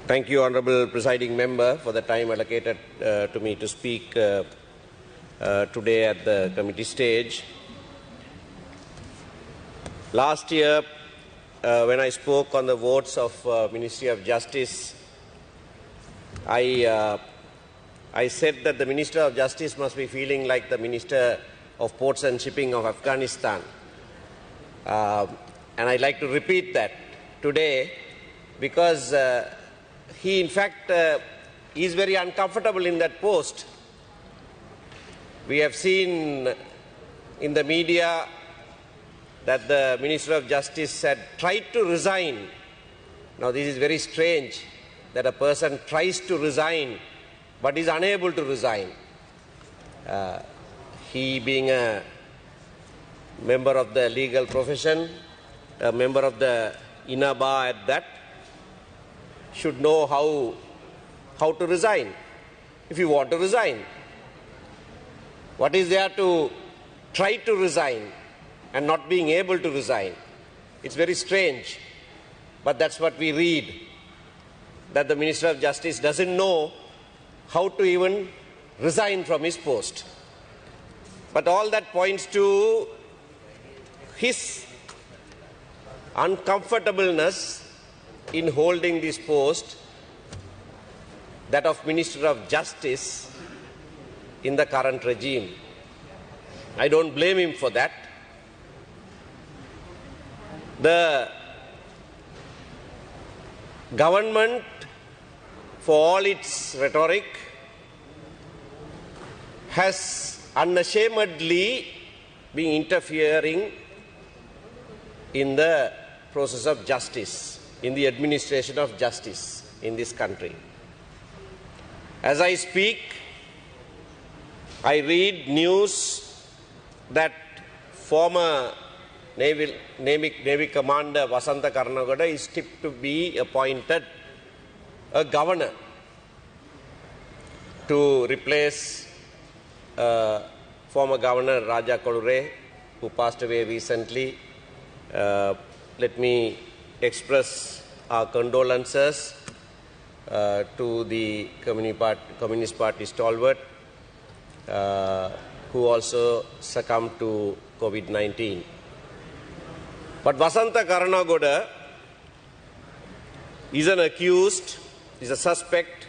Thank you, Honourable Presiding Member, for the time allocated to me to speak today at the committee stage. Last year, when I spoke on the votes of Ministry of Justice, I said that the Minister of Justice must be feeling like the Minister of Ports and Shipping of Afghanistan. And I'd like to repeat that today because he, in fact, is very uncomfortable in that post. We have seen in the media that the Minister of Justice had tried to resign. Now, this is very strange that a person tries to resign but is unable to resign. He, being a member of the legal profession, a member of the INABA at that, should know how to resign, if you want to resign. What is there to try to resign and not being able to resign? It's very strange, but that's what we read, that the Minister of Justice doesn't know how to even resign from his post. But all that points to his uncomfortableness in holding this post, that of Minister of Justice in the current regime. I don't blame him for that. The government, for all its rhetoric, has unashamedly been interfering in the process of justice, in the administration of justice in this country. As I speak, I read news that former Navy Commander Vasantha Karanagowda is tipped to be appointed a governor to replace former Governor Raja Kolure, who passed away recently. Let me express our condolences to the Communist Party stalwart who also succumbed to COVID-19. But Vasantha Karanagowda is an accused, is a suspect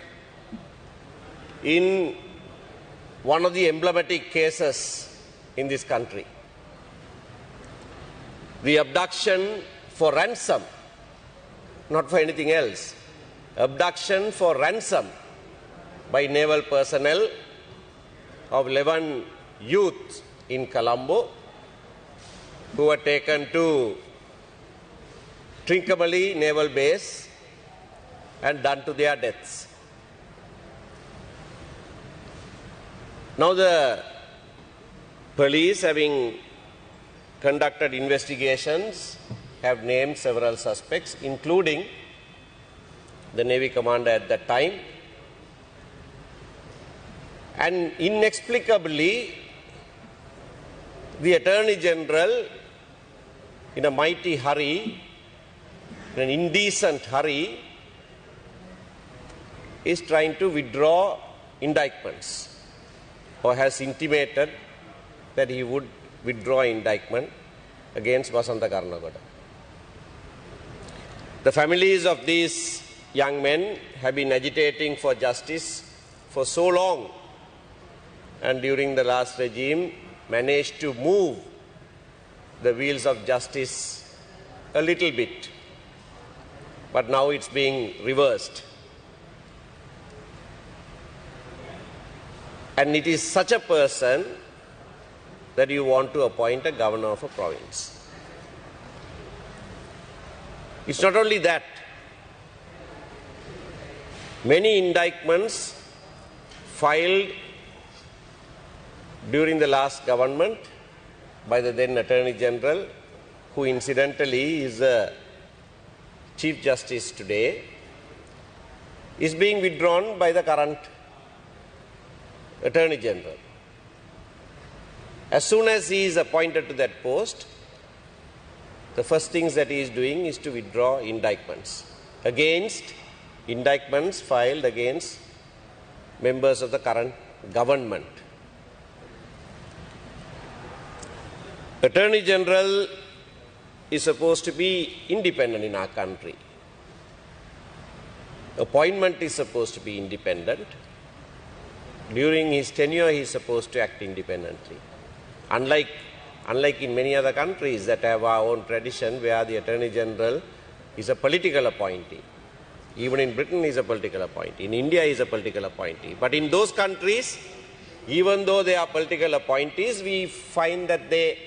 in one of the emblematic cases in this country, the abduction for ransom, not for anything else, abduction for ransom by naval personnel of 11 youth in Colombo who were taken to Trincomalee Naval Base and done to their deaths. Now the police, having conducted investigations, have named several suspects, including the Navy commander at that time. And inexplicably, the Attorney General, in a mighty hurry, in an indecent hurry, is trying to withdraw indictments, or has intimated that he would withdraw indictment against Vasantha Karanagowda. The families of these young men have been agitating for justice for so long, and during the last regime managed to move the wheels of justice a little bit. But now it's being reversed. And it is such a person that you want to appoint a governor of a province. It's not only that. Many indictments filed during the last government by the then Attorney General, who incidentally is the Chief Justice today, is being withdrawn by the current Attorney General. As soon as he is appointed to that post, the first things that he is doing is to withdraw indictments against indictments filed against members of the current government. Attorney General is supposed to be independent in our country. Appointment is supposed to be independent. During his tenure, he is supposed to act independently. Unlike in many other countries that have our own tradition where the Attorney General is a political appointee. Even in Britain, he is a political appointee. In India, he is a political appointee. But in those countries, even though they are political appointees, we find that they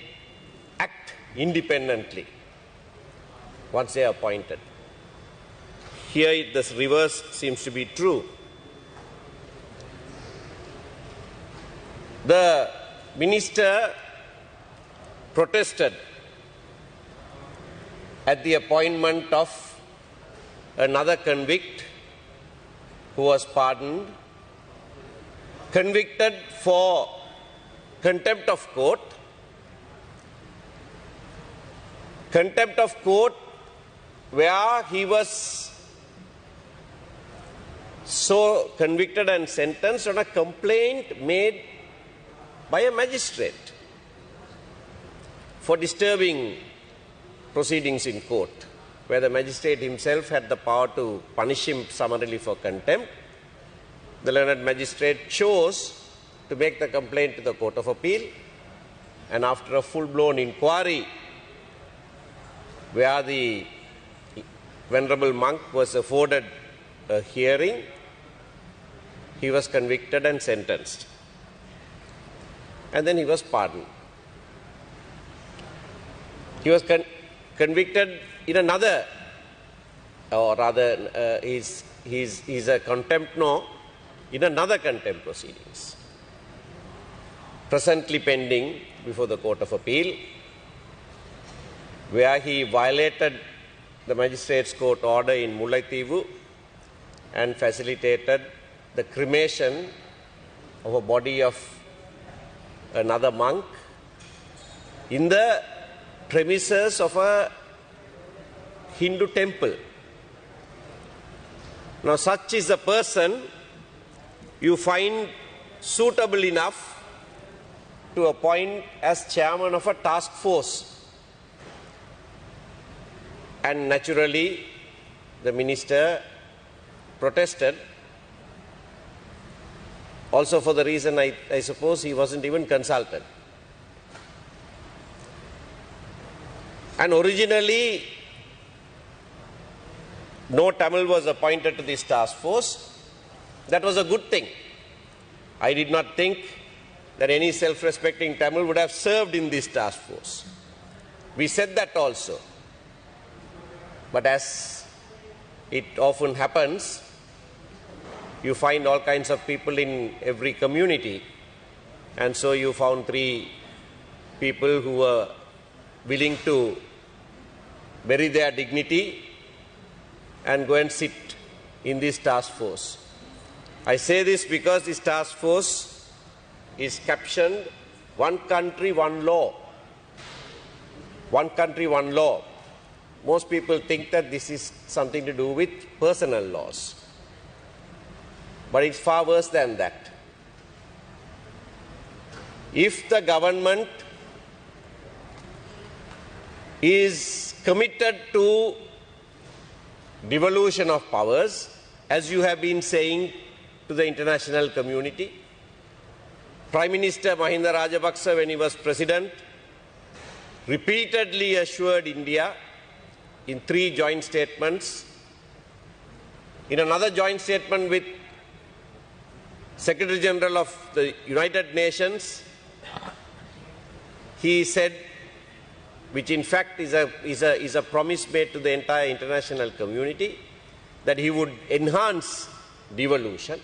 act independently once they are appointed. Here, the reverse seems to be true. The minister protested at the appointment of another convict who was pardoned, convicted for contempt of court. Contempt of court where he was so convicted and sentenced on a complaint made by a magistrate for disturbing proceedings in court, where the magistrate himself had the power to punish him summarily for contempt. The learned magistrate chose to make the complaint to the Court of Appeal, and after a full-blown inquiry where the venerable monk was afforded a hearing, he was convicted and sentenced. And then he was pardoned. He was convicted in another, or rather, he's a contempt in another contempt proceedings, presently pending before the Court of Appeal, where he violated the magistrate's court order in Mullaitivu and facilitated the cremation of a body of another monk in the premises of a Hindu temple. Now, such is a person you find suitable enough to appoint as chairman of a task force. And naturally, the minister protested, also for the reason I suppose he wasn't even consulted. And originally, no Tamil was appointed to this task force. That was a good thing. I did not think that any self-respecting Tamil would have served in this task force. We said that also. But as it often happens, you find all kinds of people in every community. And so you found 3 people who were willing to bury their dignity and go and sit in this task force. I say this because this task force is captioned "One Country, One Law." One country, one law. Most people think that this is something to do with personal laws. But it's far worse than that. If the government is committed to devolution of powers, as you have been saying to the international community, Prime Minister Mahinda Rajapaksa, when he was president, repeatedly assured India in 3 joint statements. In another joint statement with Secretary General of the United Nations, he said, which in fact is a promise made to the entire international community, that he would enhance devolution.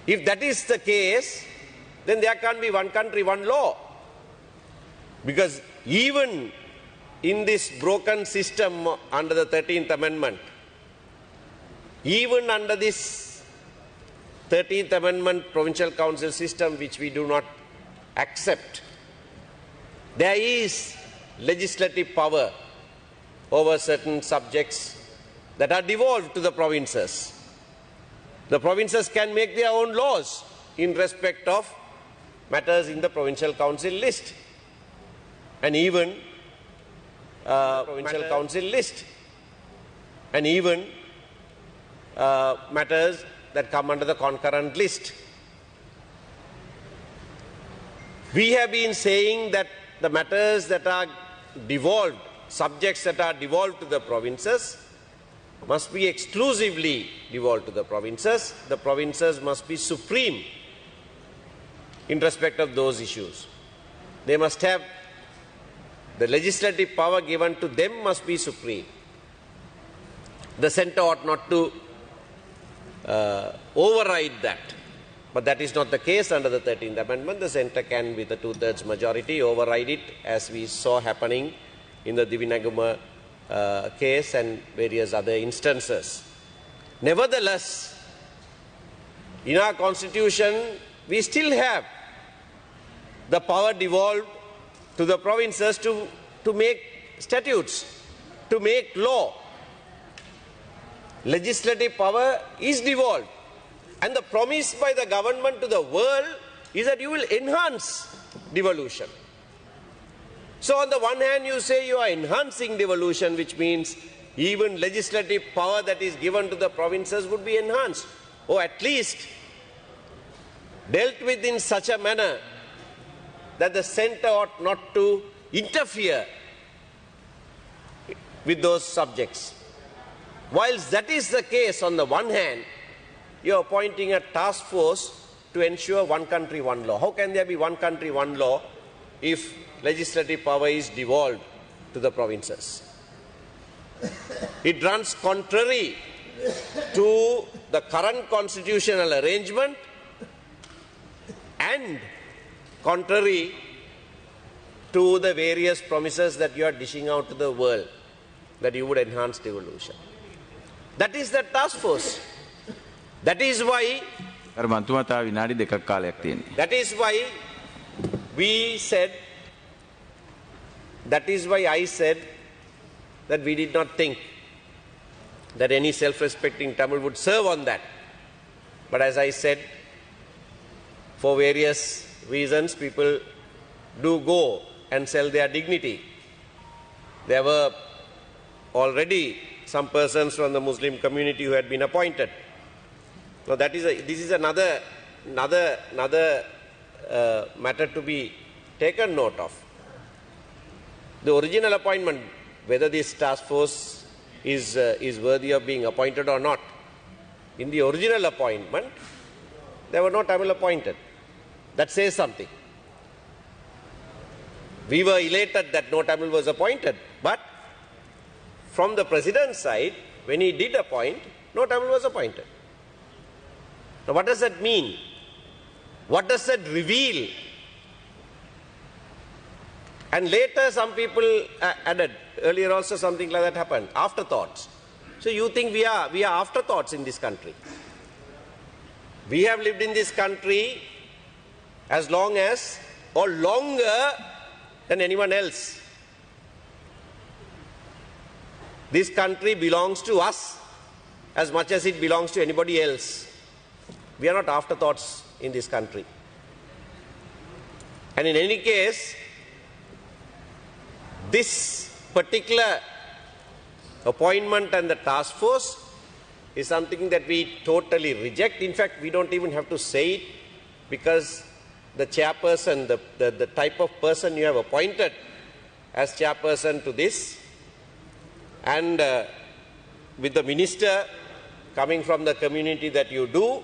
If that is the case, then there can't be one country, one law. Because even in this broken system under the 13th Amendment, even under this 13th Amendment provincial council system, which we do not accept, there is legislative power over certain subjects that are devolved to the provinces. The provinces can make their own laws in respect of matters in the provincial council list, and even matters that come under the concurrent list. We have been saying that the matters that are devolved, subjects that are devolved to the provinces, must be exclusively devolved to the provinces. The provinces must be supreme in respect of those issues. They must have the legislative power given to them must be supreme. The centre ought not to override that. But that is not the case under the 13th Amendment. The centre can, with a 2/3 majority, override it, as we saw happening in the Divinaguma case and various other instances. Nevertheless, in our constitution, we still have the power devolved to the provinces to make statutes, to make law. Legislative power is devolved. And the promise by the government to the world is that you will enhance devolution. So on the one hand, you say you are enhancing devolution, which means even legislative power that is given to the provinces would be enhanced, or at least dealt with in such a manner that the centre ought not to interfere with those subjects. Whilst that is the case, on the one hand, you are appointing a task force to ensure one country, one law. How can there be one country, one law if legislative power is devolved to the provinces? It runs contrary to the current constitutional arrangement and contrary to the various promises that you are dishing out to the world, that you would enhance devolution. That is the task force. That is why we said, that is why I said that we did not think that any self-respecting Tamil would serve on that. But as I said, for various reasons, people do go and sell their dignity. There were already some persons from the Muslim community who had been appointed. Now this is another matter to be taken note of. The original appointment, whether this task force is worthy of being appointed or not, in the original appointment, there were no Tamil appointed. That says something. We were elated that no Tamil was appointed, but from the president's side, when he did appoint, no Tamil was appointed. Now what does that mean? What does that reveal? And later some people added, earlier also something like that happened, afterthoughts. So you think we are afterthoughts in this country? We have lived in this country as long as, or longer than anyone else. This country belongs to us as much as it belongs to anybody else. We are not afterthoughts in this country. And in any case, this particular appointment and the task force is something that we totally reject. In fact, we don't even have to say it, because the chairperson, the type of person you have appointed as chairperson to this, and with the minister coming from the community that you do,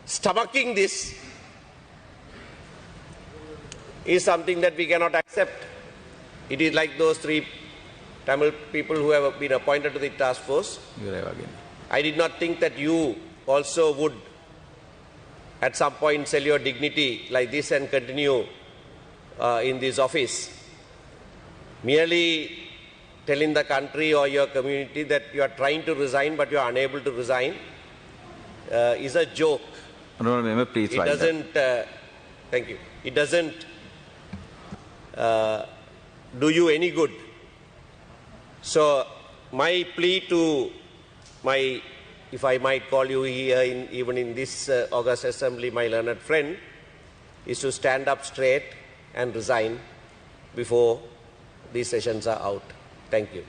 stomaching this is something that we cannot accept. It is like those 3 Tamil people who have been appointed to the task force. I did not think that you also would at some point sell your dignity like this and continue in this office. Merely telling the country or your community that you are trying to resign but you are unable to resign is a joke. It doesn't, thank you, it doesn't do you any good. So my plea to if I might call you here, even in this August Assembly, my learned friend, is to stand up straight and resign before these sessions are out. Thank you.